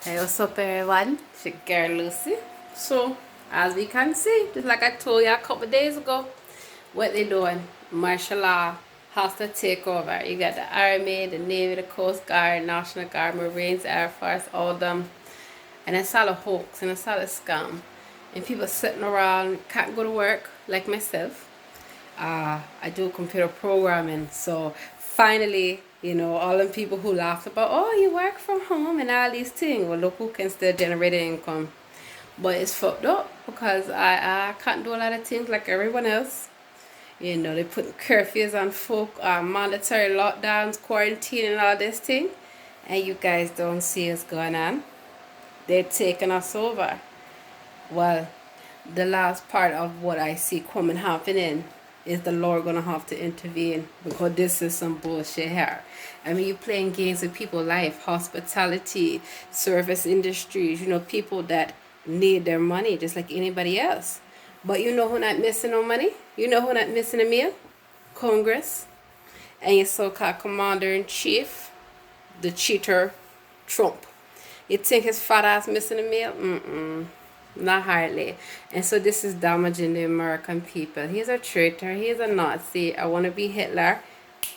Hey, what's up everyone? It's your girl Lucy. So, as we can see, just like I told you a couple days ago, what they doing? Martial law, hostile takeover. You got the Army, the Navy, the Coast Guard, National Guard, Marines, Air Force, all of them. And it's all a hoax and it's all a scam. And people sitting around, can't go to work, like myself. I do computer programming, so finally, all them people who laughed about, oh, you work from home and all these things. Well, look who can still generate income. But it's fucked up because I can't do a lot of things like everyone else. They put curfews on folk, mandatory lockdowns, quarantine, and all this thing. And you guys don't see what's going on. They're taking us over. Well, the last part of what I see coming happening is the Lord gonna have to intervene because this is some bullshit here. I mean, you're playing games with people's life, hospitality, service industries, people that need their money just like anybody else. But you know who not missing no money? You know who not missing a meal? Congress and your so-called commander-in-chief, the cheater, Trump. You think his fat ass missing a meal? Not hardly. And so this is damaging the American people. He's a traitor. He's a Nazi. I want to be Hitler.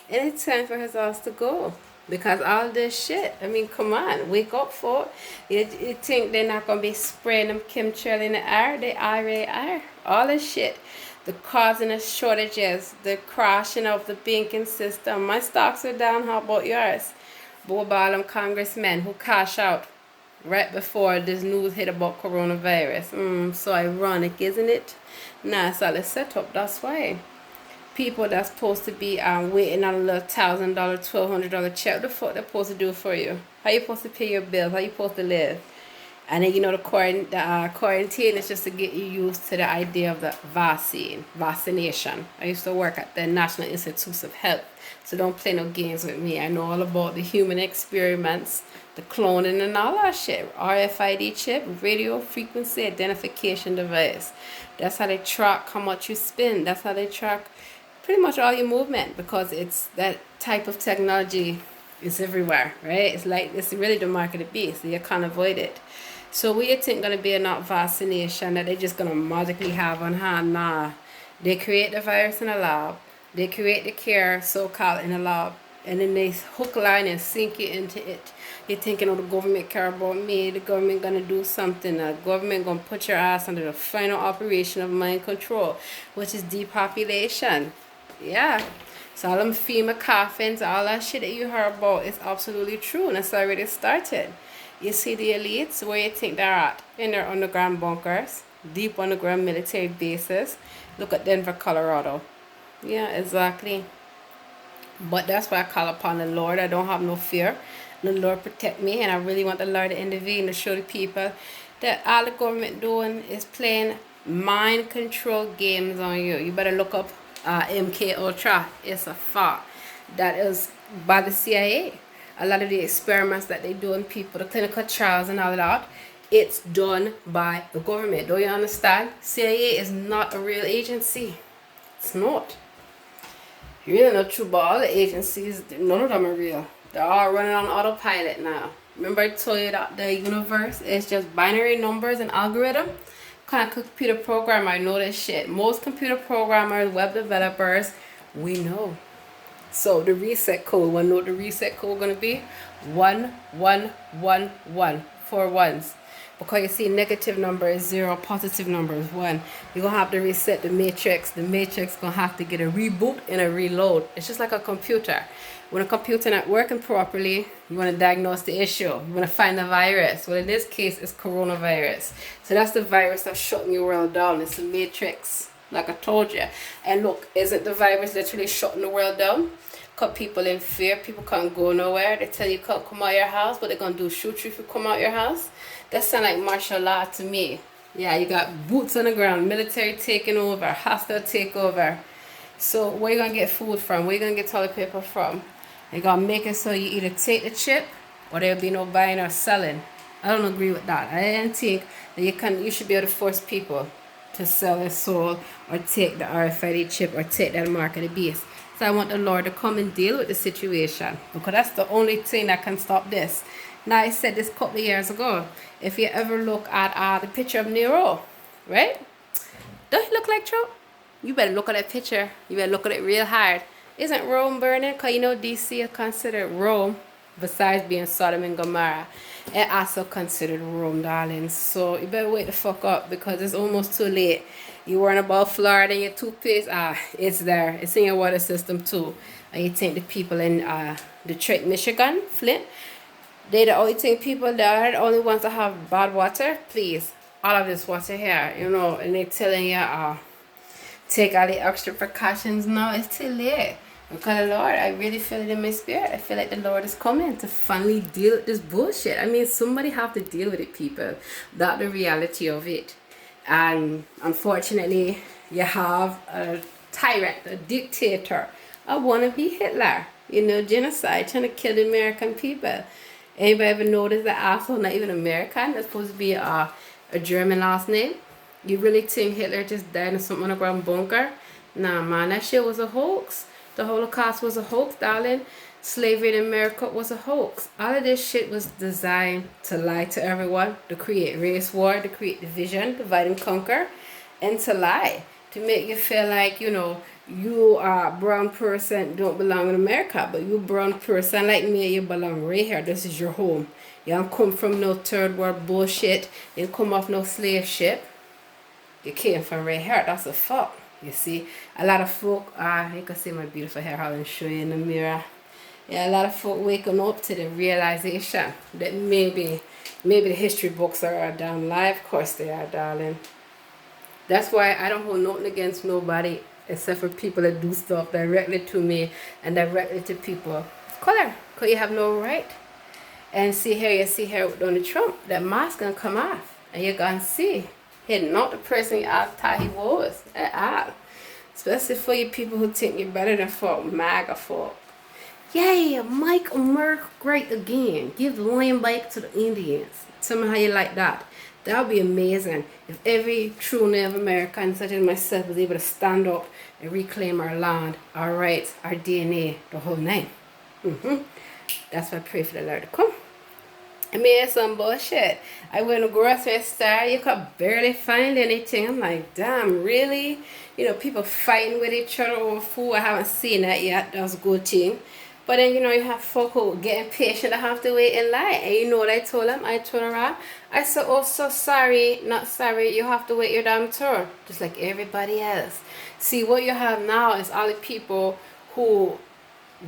And it's time for his ass to go. Because all this shit, I mean, come on, wake up for it. You think they're not going to be spraying them chemtrail in the air? They already are. All this shit. The causing of shortages, the crashing of the banking system. My stocks are down. How about yours? But what about them congressmen who cash out right before this news hit about coronavirus? So ironic, isn't it? Nah, it's all a setup. That's why people that's supposed to be waiting on a little $1,000, $1,200 check, the fuck they're supposed to do for you? How you supposed to pay your bills? How you supposed to live? And then the quarantine is just to get you used to the idea of the vaccination. I used to work at the National Institutes of Health, so don't play no games with me. I know all about the human experiments, the cloning and all that shit. RFid chip, radio frequency identification device. That's how they track how much you spend. That's how they track pretty much all your movement, because it's that type of technology is everywhere, right? It's really the mark of the beast, so you can't avoid it. So what you think gonna be a not vaccination that they're just gonna magically have on hand? Nah. They create the virus in a lab. They create the cure, so-called, in a lab. And then they hook, line, and sink you into it. You're thinking, oh, the government care about me. The government gonna do something. The government gonna put your ass under the final operation of mind control, which is depopulation. Yeah. So all them FEMA coffins, all that shit that you heard about is absolutely true, and it's already started. You see the elites, where you think they're at? In their underground bunkers, deep underground military bases. Look at Denver, Colorado. Yeah, exactly. But that's why I call upon the Lord. I don't have no fear. The Lord protect me, and I really want the Lord to intervene to show the people that all the government doing is playing mind control games on you. You better look up MK Ultra. It's a fact. That is by the CIA. A lot of the experiments that they do on people, the clinical trials and all of that, it's done by the government. Do you understand? CIA is not a real agency. It's not. You really know true about all the agencies, none of them are real. They're all running on autopilot now. Remember I told you that the universe is just binary numbers and algorithm? Kind of computer programmer, I know this shit. Most computer programmers, web developers, we know. So the reset code, wanna know what the reset code gonna be? 1111. 4 ones. Because you see negative number is 0, positive number is 1. You're gonna have to reset the matrix. The matrix gonna have to get a reboot and a reload. It's just like a computer. When a computer not working properly, you want to diagnose the issue. You want to find the virus. Well, in this case, it's coronavirus. So that's the virus that's shutting your world down. It's the matrix, like I told you. And look, isn't the virus literally shutting the world down? Cut people in fear. People can't go nowhere. They tell you can't come out your house, but they're going to do shoot you if you come out your house. That sounds like martial law to me. Yeah, you got boots on the ground, military taking over, hostile takeover. So where you going to get food from? Where you going to get toilet paper from? They're going to make it so you either take the chip or there'll be no buying or selling. I don't agree with that. I didn't think that you should be able to force people to sell their soul or take the RFid chip or take that mark of the beast. So I want the Lord to come and deal with the situation, because that's the only thing that can stop this. Now, I said this a couple of years ago. If you ever look at the picture of Nero, right? Don't he look like Trump? You better look at that picture. You better look at it real hard. Isn't Rome burning? Because you know DC is considered Rome, besides being Sodom and Gomorrah. It also considered Rome, darling. So you better wake the fuck up because it's almost too late. You worrying about Florida and your toothpaste? It's there. It's in your water system too. And you think the people in Detroit, Michigan, Flint, they the only thing people that are the only ones that have bad water? Please. All of this water here, you know, and they telling you, take all the extra precautions. No, it's too late. Because the Lord, I really feel it in my spirit. I feel like the Lord is coming to finally deal with this bullshit. I mean, somebody have to deal with it, people. That's the reality of it. And unfortunately, you have a tyrant, a dictator, a wannabe Hitler. You know, genocide, trying to kill the American people. Anybody ever notice that asshole not even American? That's supposed to be a German last name. You really think Hitler just died in some underground bunker? Nah, man, that shit was a hoax. The Holocaust was a hoax, darling. Slavery in America was a hoax. All of this shit was designed to lie to everyone, to create race war, to create division, divide and conquer, and to lie. To make you feel like, you know, you are a brown person, don't belong in America, but you brown person like me, you belong right here. This is your home. You don't come from no third world bullshit. You don't come off no slave ship. You came from right here. That's a fact. You see, a lot of folk, you can see my beautiful hair, I'll show you in the mirror. Yeah, a lot of folk waking up to the realization that maybe the history books are a damn lie. Of course they are, darling. That's why I don't hold nothing against nobody except for people that do stuff directly to me and directly to people of color. Because you have no right. And see here with Donald Trump, that mask gonna come off. And you're gonna see. He's not the person you all thought he was at all. Especially for you people who think you're better than folk, MAGA folk. Yay, Mike America great again. Give the land back to the Indians. Tell me how you like that. That would be amazing if every true Native American, such as myself, was able to stand up and reclaim our land, our rights, our DNA, the whole nine. That's why I pray for the Lord to come. I mean, it's some bullshit. I went to a grocery store, you could barely find anything. I'm like, damn, really? You know, people fighting with each other over food. I haven't seen that yet. That's a good thing. But then, you know, you have folk who get impatient to have to wait in line. And you know what I told them? I told her, I said, oh, so sorry, not sorry. You have to wait your damn turn. Just like everybody else. See, what you have now is all the people who,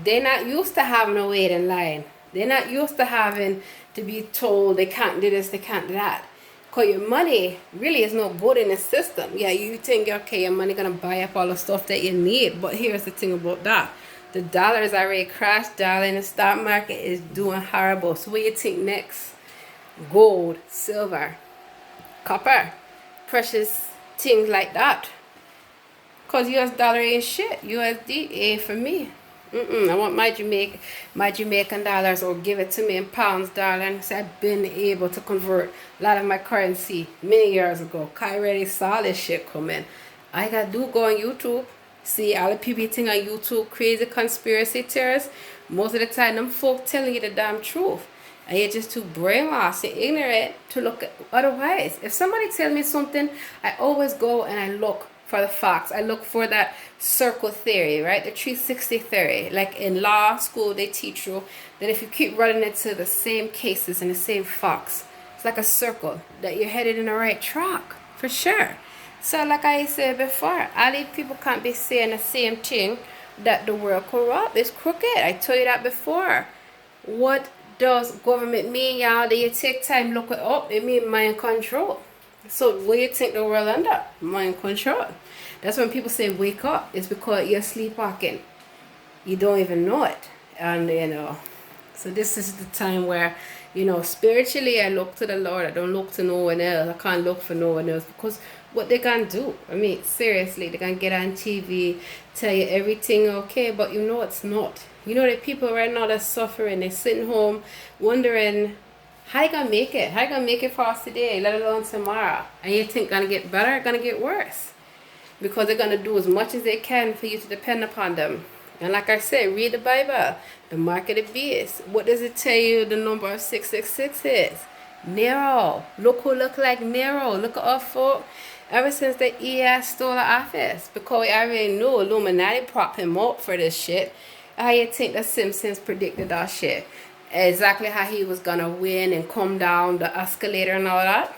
they're not used to having to wait in line. They're not used to having to be told they can't do this, they can't do that. Because your money really is no good in the system. Yeah, you think, okay, your money going to buy up all the stuff that you need. But here's the thing about that. The dollar is already crashed, darling. The stock market is doing horrible. So what do you think next? Gold, silver, copper, precious things like that. Because US dollar ain't shit. USD ain't for me. I want my Jamaican dollars, or give it to me in pounds, darling. So I've been able to convert a lot of my currency many years ago. I already saw this shit coming. I got to go on YouTube. See, all the people think on YouTube, crazy conspiracy theories. Most of the time, them folk telling you the damn truth. And you're just too brainwashed and ignorant to look at otherwise. If somebody tells me something, I always go and I look for the facts. I look for that circle theory, right? The 360 theory. Like in law school, they teach you that if you keep running into the same cases and the same facts, it's like a circle, that you're headed in the right track, for sure. So like I said before, all these people can't be saying the same thing, that the world corrupt. It's crooked. I told you that before. What does government mean, y'all? That you take time, look it up. It means mind control. So what do you think the world under? Mind control. That's when people say wake up. It's because you're sleepwalking. You don't even know it. And you know, so this is the time where, you know, spiritually I look to the Lord. I don't look to no one else. I can't look for no one else, because what they can do, I mean, seriously, they can get on TV, tell you everything okay, but you know it's not. You know, the people right now that's suffering, they're sitting home wondering how you gonna make it? How you gonna make it for us today, let alone tomorrow? And you think gonna get better, gonna get worse. Because they're gonna do as much as they can for you to depend upon them. And like I said, read the Bible. The mark of the beast. What does it tell you the number of 666 is? Nero. Look who look like Nero. Look at our folk. Ever since the ES stole the office. Because we already knew Illuminati propped him up for this shit. How you think the Simpsons predicted that shit? Exactly how he was gonna win and come down the escalator and all that?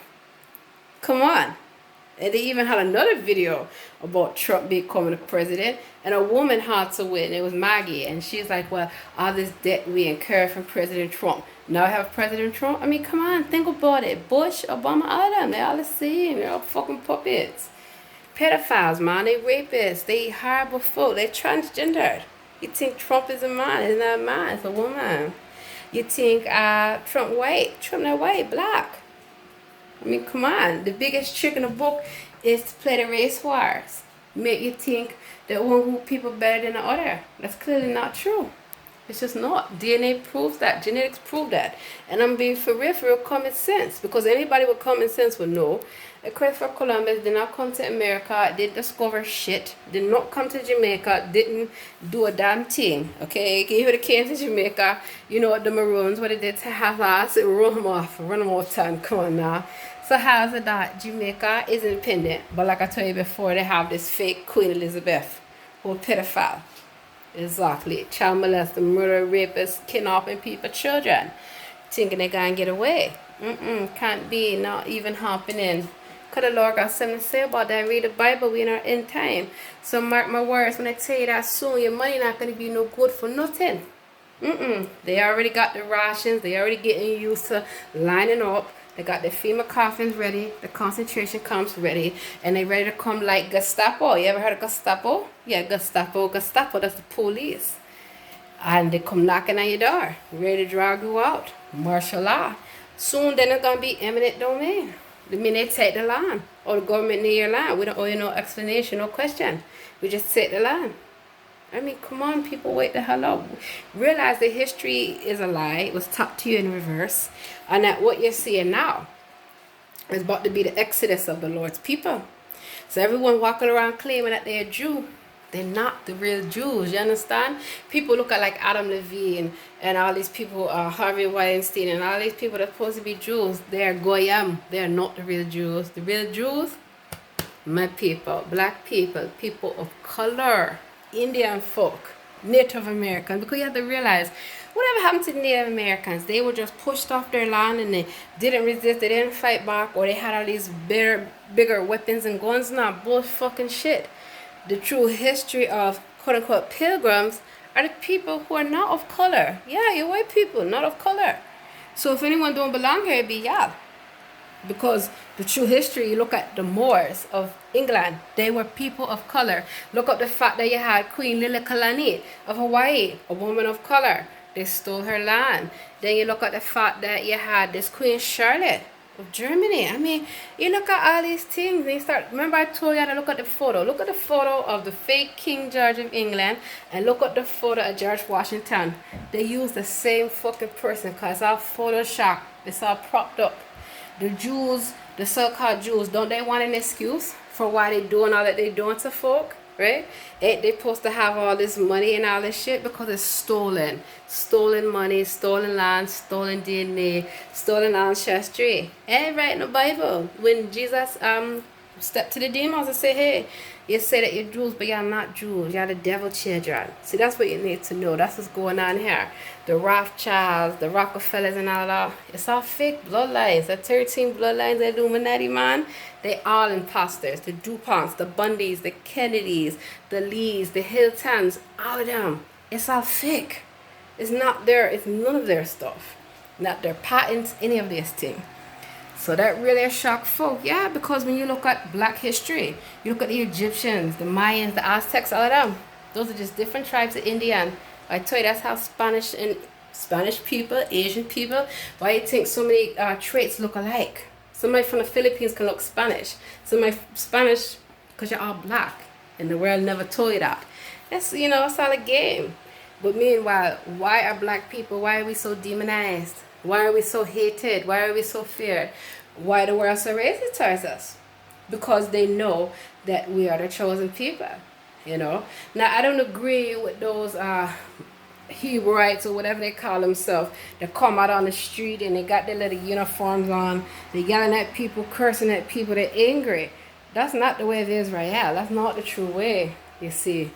Come on. And they even had another video about Trump becoming the president. And a woman had to win. It was Maggie. And she's like, well, all this debt we incur from President Trump. Now we have President Trump. I mean, come on, think about it. Bush, Obama, all of them. They're all the same. They're all fucking puppets. Pedophiles, man. They rapists. They horrible folk. They're transgendered. You think Trump is a man. It's not a man. It's a woman. You think Trump white. Trump not white, black. I mean, come on. The biggest trick in the book is to play the race wars. Make you think that one group of people better than the other. That's clearly not true. It's just not. DNA proves that. Genetics prove that. And I'm being for real common sense. Because anybody with common sense would know that Christopher Columbus did not come to America, didn't discover shit, did not come to Jamaica, didn't do a damn thing. Okay? He would have came to Jamaica, you know what the Maroons, what they did to Halas, it run them off of time. Come on now. So how's it that Jamaica is independent, but like I told you before, they have this fake Queen Elizabeth, who a pedophile. Exactly. Child molester, murder, rapist, kidnapping people, children. Thinking they gonna get away. Can't be, not even happening. Could the Lord got something to say about that? Read the Bible, we in our end time. So mark my words when I tell you that soon your money not gonna be no good for nothing. They already got the rations, they already getting used to lining up. They got the FEMA coffins ready, the concentration camps ready, and they ready to come like Gestapo. You ever heard of Gestapo? Yeah, Gestapo, that's the police. And they come knocking on your door, ready to drag you out. Martial law. Soon then it's going to be eminent domain. The minute they take the land, or the government near your land, we don't owe you no explanation, no question. We just take the land. I mean, come on, people, wake the hell up. Realize that history is a lie. It was taught to you in reverse. And that what you're seeing now is about to be the exodus of the Lord's people. So everyone walking around claiming that they're Jew, they're not the real Jews, you understand? People look at like Adam Levine and all these people, Harvey Weinstein and all these people that are supposed to be Jews. They're Goyim. They're not the real Jews. The real Jews, my people, black people, people of color. Indian folk, Native Americans, because you have to realize whatever happened to the Native Americans, they were just pushed off their land and they didn't resist, they didn't fight back, or they had all these bigger weapons and guns. Now bull fucking shit. The true history of quote unquote pilgrims are the people who are not of color. Yeah, you're white people, not of color. So if anyone don't belong here, it'd be y'all. Because the true history, you look at the Moors of England, they were people of color. Look up the fact that you had Queen Liliuokalani of Hawaii, a woman of color. They stole her land. Then you look at the fact that you had this Queen Charlotte of Germany. I mean, you look at all these things and you start, remember I told you to look at the photo. Look at the photo of the fake King George of England and look at the photo of George Washington. They use the same fucking person because it's all Photoshop. It's all propped up. The Jews, the so-called Jews, don't they want an excuse for why they doing all that they doing to folk, right? Ain't they supposed to have all this money and all this shit? Because it's stolen. Stolen money, stolen land, stolen DNA, stolen ancestry. And right in the Bible, when Jesus stepped to the demons and say, hey, you say that you're Jews, but you're not Jews. You're the devil children. See, that's what you need to know. That's what's going on here. The Rothschilds, the Rockefellers and all that. It's all fake bloodlines. The 13 bloodlines, the Illuminati, man. They all imposters. The DuPonts, the Bundys, the Kennedys, the Lees, the Hiltons, all of them. It's all fake. It's not their, it's none of their stuff. Not their patents, any of this thing. So that really shocked folk. Yeah, because when you look at black history, you look at the Egyptians, the Mayans, the Aztecs, all of them. Those are just different tribes of Indian. I tell you, that's how Spanish people, Asian people, why you think so many traits look alike. Somebody from the Philippines can look Spanish. Somebody Spanish, because you're all black. And the world never told you that. That's, you know, it's all a game. But meanwhile, why are black people, why are we so demonized? Why are we so hated? Why are we so feared? Why the world so racist towards us? Because they know that we are the chosen people. you know. Now I don't agree with those Hebrewites or whatever they call themselves. They come out on the street and they got their little uniforms on. They're yelling at people, cursing at people. They're angry. That's not the way of Israel. That's not the true way, you see.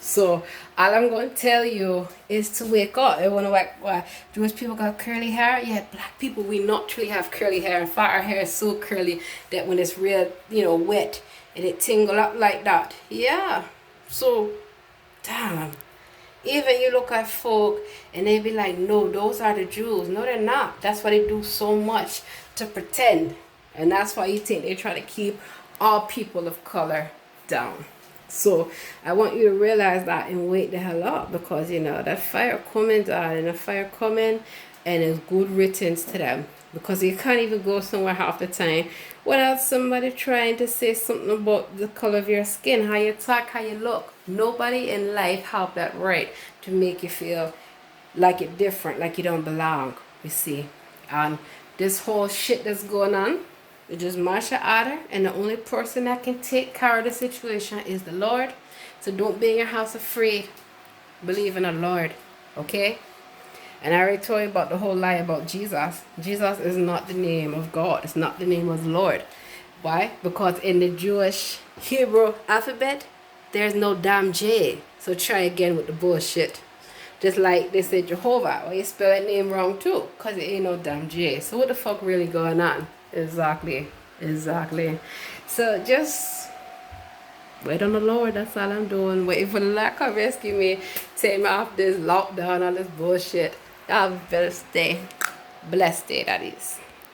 So all I'm going to tell you is to wake up. And when Jewish people got curly hair, yeah, black people, we naturally have curly hair. In fact, our hair is so curly that when it's real, wet and it tingle up like that. Yeah. So, damn. Even you look at folk and they be like, no, those are the Jews. No, they're not. That's why they do so much to pretend. And that's why you think they try to keep all people of color down. So I want you to realize that and wake the hell up, because that fire coming and the fire coming, and it's good riddance to them, because you can't even go somewhere half the time without somebody trying to say something about the color of your skin, how you talk, how you look. Nobody in life have that right to make you feel like you're different, like you don't belong, you see. And this whole shit that's going on, it's just martial order, and the only person that can take care of the situation is the Lord. So don't be in your house afraid. Believe in the Lord, okay? And I already told you about the whole lie about Jesus. Jesus is not the name of God. It's not the name of the Lord. Why? Because in the Jewish Hebrew alphabet, there's no damn J. So try again with the bullshit. Just like they said Jehovah. Well, you spell that name wrong too, because it ain't no damn J. So what the fuck really going on? Exactly. So just wait on the Lord. That's all I'm doing. Waiting for the Lord to rescue me, take me off this lockdown, all this bullshit. Y'all better stay blessed, that is.